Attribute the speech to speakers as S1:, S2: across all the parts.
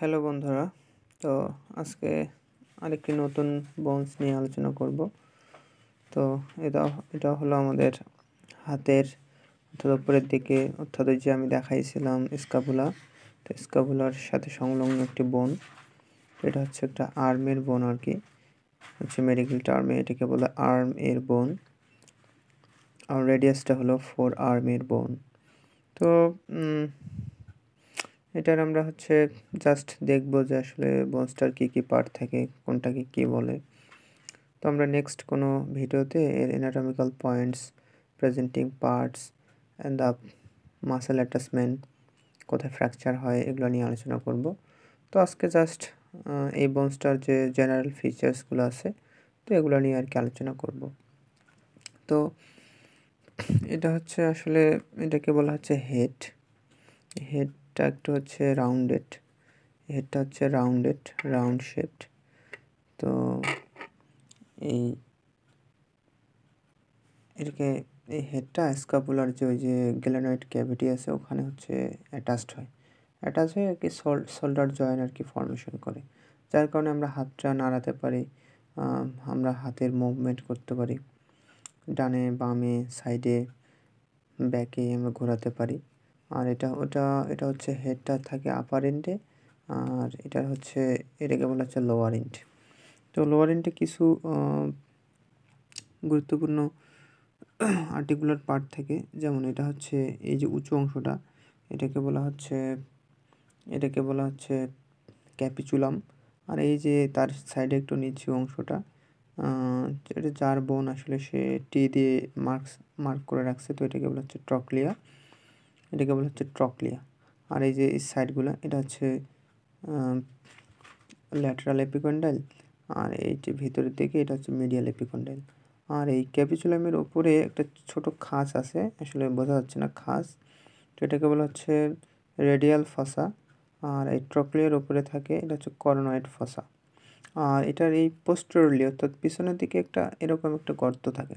S1: Hello বন্ধুরা, তো আজকে আরেকটি নতুন বোনস নিয়ে আলোচনা করব। তো এটা হলো আমাদের হাতের অর্থাৎ উপরের দিকে, অর্থাৎ যে আমি দেখাইছিলাম স্ক্যাপুলা। তো স্ক্যাপুলার সাথে সংলগ্ন একটি বোন। এটা হচ্ছে একটা আর্মের বোন আর কি, হচ্ছে মেডিকেল টার্মে এটাকে বলে আর্ম এর বোন, আর রেডিয়াসটা হলো 4 আর্মের বোন। তো এটার আমরা হচ্ছে জাস্ট দেখব যে আসলে বোনসটার কী পার্ট থাকে, কোনটাকে কী বলে। তো আমরা নেক্সট কোনো ভিডিওতে এর anatomical points, presenting parts and the muscle attachment, কোথায় ফ্র্যাকচার হয়, এগুলো নিয়ে আলোচনা করব। তো আজকে জাস্ট এই বোনসটার যে জেনারেল ফিচার্সগুলো আছে, তো এগুলো নিয়ে আর কি আলোচনা করব। তো এটা হচ্ছে আসলে এটাকে বলা হচ্ছে হেডটা একটু হচ্ছে হেডটা হচ্ছে রাউন্ড শেপড। তো এই হেডটা স্ক্যাপুলার যে গ্যালেনয়েড ক্যাভিটি আছে ওখানে হচ্ছে অ্যাটাচ হয় আর কি শোল্ডার জয়েন্ট আর কি ফর্মেশন করে, যার কারণে আমরা হাতটা নাড়াতে পারি, আমরা হাতের মুভমেন্ট করতে পারি, ডানে বামে সাইডে ব্যাকে আমরা ঘোরাতে পারি। আর এটা হচ্ছে হেডটা থাকে আপার এন্ডে, আর এটাকে বলা হচ্ছে লোয়ার এন্ড। তো লোয়ার এন্ডে কিছু গুরুত্বপূর্ণ আর্টিকুলার পার্ট থাকে, যেমন এটা হচ্ছে এই যে উঁচু অংশটা, এটাকে বলা হচ্ছে ক্যাপিচুলাম। আর এই যে তার সাইডে একটু নিচু অংশটা, এটা যার বোন আসলে সে টি দিয়ে মার্ক করে রাখছে, তো এটাকে বলা হচ্ছে ট্রকলিয়া। আর এই যে এই সাইডগুলো, এটা হচ্ছে ল্যাটারাল এপিকন্ডাইল, আর এই যে ভিতরের দিকে এটা হচ্ছে মিডিয়াল এপিকন্ডাইল। আর এই ক্যাপিচুলামের ওপরে একটা ছোট খাঁজ আছে, আসলে বোঝা যাচ্ছে না খাঁজ, তো এটাকে বলা হচ্ছে রেডিয়াল ফসা। আর এই ট্রকলিয়ার ওপরে থাকে এটা হচ্ছে করনয়েড ফসা। আর এটার এই পোস্টেরিয়রলি অর্থাৎ পিছনের দিকে এরকম একটা গর্ত থাকে,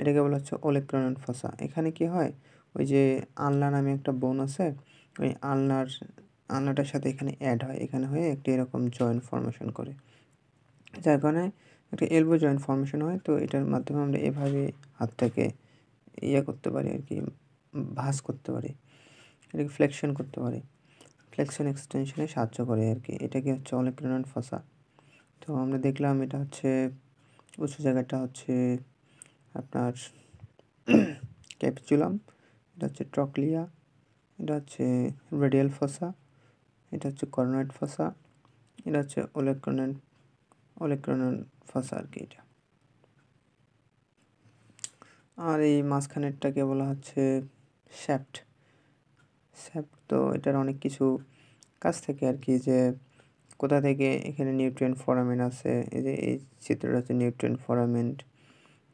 S1: এটাকে বলা হচ্ছে ওলেক্রানয়েড ফসা। এখানে কি হয়, ওই যে আলনা নামে একটা বোন আছে, ওই আলনাটার সাথে এখানে অ্যাড হয়, এখানে হয়ে একটা এরকম জয়েন্ট ফর্মেশন করে, যার কারণে একটা এলবো জয়েন্ট ফর্মেশন হয়। তো এটার মাধ্যমে আমরা এভাবে হাতটাকে করতে পারি আর কি, ভাঁজ করতে পারি, এটাকে ফ্লেকশন করতে পারি, ফ্লেকশন এক্সটেনশনে সাহায্য করে আর কি। এটাকে হচ্ছে ওলেক্রানয়েড ফসা। তো আমরা দেখলাম এটা হচ্ছে উঁচু জায়গাটা হচ্ছে আপনার ক্যাপিচুলাম, এটা হচ্ছে ট্রকলিয়া, এটা হচ্ছে রেডিয়াল ফসা, এটা হচ্ছে করনয়েড ফসা, এটা হচ্ছে ওলেক্রানয়েড ফসা আর কি এটা। আর এই মাঝখানেরটাকে বলা হচ্ছে শ্যাফট। তো এটার অনেক কিছু কাজ থাকে আর কি, যে কোথা থেকে এখানে নিউট্রিয়েন্ট ফোরামেন আছে, এই যে এই চিত্রটা হচ্ছে নিউট্রিয়েন্ট ফোরামেন্ট।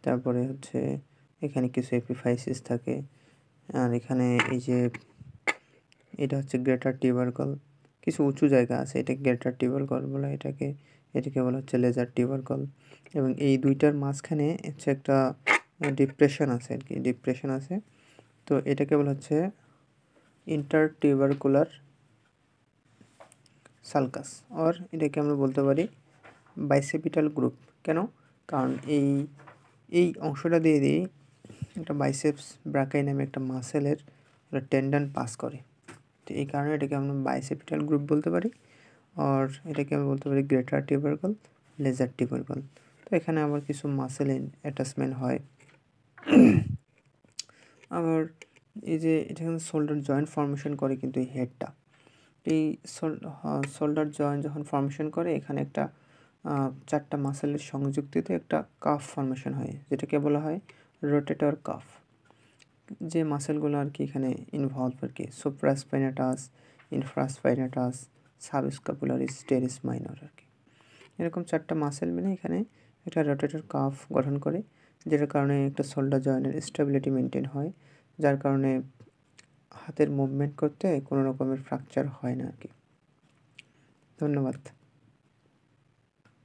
S1: তারপরে হচ্ছে এখানে কিছু এপিফাইসিস থাকে, আর এখানে এই যে এটা হচ্ছে গ্রেটার টিউবারকল, কিছু উঁচু জায়গা আছে, এটা গ্রেটার টিউবারকল বলে এটাকে বলা হচ্ছে লেজার টিউবারকল। এবং এই দুইটার মাঝখানে হচ্ছে একটা ডিপ্রেশন আছে। তো এটাকে বলা হচ্ছে ইন্টারটিউবারকুলার সালকাস, আর এটাকে আমরা বলতে পারি বাইসেপিটাল গ্রুপ। কেন? কারণ এই অংশটা দিয়ে একটা বাইসেপস ব্রাকাই নামে একটা মাসেলের টেন্ডন পাস করে, তো এই কারণে এটাকে আমরা বাইসেপিটাল গ্রুপ বলতে পারি। আর এটাকে আমরা বলতে পারি গ্রেটার টিউবারকল, লেজার টিউবারকল। তো এখানে আবার কিছু মাসেল অ্যাটাচমেন্ট হয়। আবার এই যে এটা শোল্ডার জয়েন্ট ফর্মেশন করে, কিন্তু এই হেডটা এই শোল্ডার জয়েন্ট যখন ফর্মেশন করে, এখানে একটা 4টা মাসেলের সংযুক্তিতে একটা কাফ ফর্মেশন হয়, যেটাকে বলা হয় রোটেটর কাফ। যে মাসেলগুলো আর কি এখানে ইনভলভ আর কি, সুপ্রাস্পাইনাটাস, ইনফ্রাস্পাইনাটাস, সাবস্ক্যাপুলারিস, টেরিস মাইনর আর কি, এরকম 4টা মাসেল মিলে এখানে একটা রোটেটর কাফ গঠন করে, যেটার কারণে একটা শোল্ডার জয়েন্টের স্টেবিলিটি মেনটেন হয়, যার কারণে হাতের মুভমেন্ট করতে কোনো রকমের ফ্র্যাকচার হয় না আর কি। ধন্যবাদ।